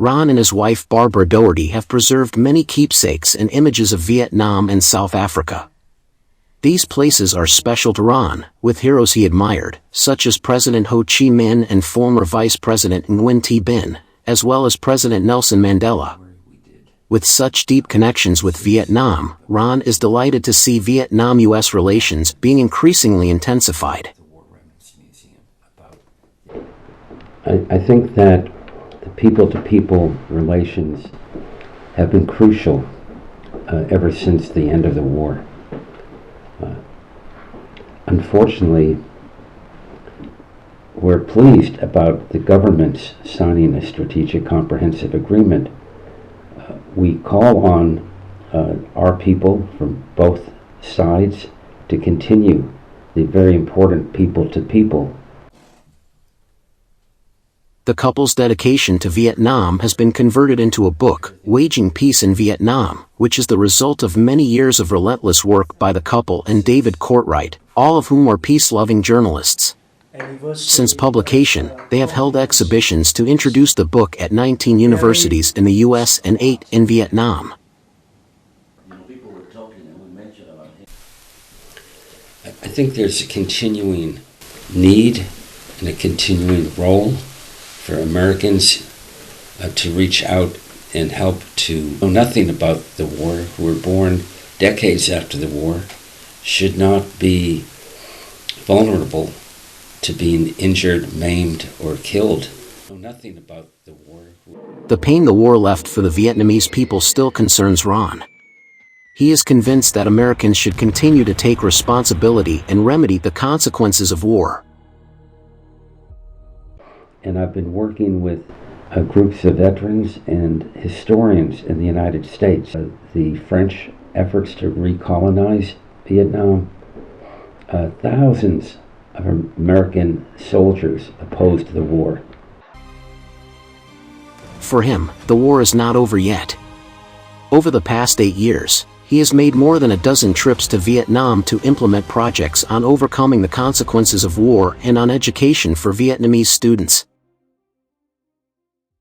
Ron and his wife Barbara Doherty have preserved many keepsakes and images of Vietnam and South Africa. These places are special to Ron, with heroes he admired, such as President Ho Chi Minh and former Vice President Nguyen Thi Binh, as well as President Nelson Mandela. With such deep connections with Vietnam, Ron is delighted to see Vietnam-U.S. relations being increasingly intensified. I think that the people-to-people relations have been crucial ever since the end of the war. Unfortunately, we're pleased about the government's signing a strategic comprehensive agreement. We call on our people from both sides to continue the very important people-to-people. The couple's dedication to Vietnam has been converted into a book, Waging Peace in Vietnam, which is the result of many years of relentless work by the couple and David Courtwright, all of whom are peace-loving journalists. Since publication, they have held exhibitions to introduce the book at 19 universities in the U.S. and 8 in Vietnam. I think there's a continuing need and a continuing role for Americans to reach out and help to know nothing about the war, who were born decades after the war, should not be vulnerable to being injured, maimed, or killed. Know nothing about the war. The pain the war left for the Vietnamese people still concerns Ron. He is convinced that Americans should continue to take responsibility and remedy the consequences of war. And I've been working with groups of veterans and historians in the United States. The French efforts to recolonize Vietnam, thousands of American soldiers opposed the war. For him, the war is not over yet. Over the past 8 years, he has made more than a dozen trips to Vietnam to implement projects on overcoming the consequences of war and on education for Vietnamese students.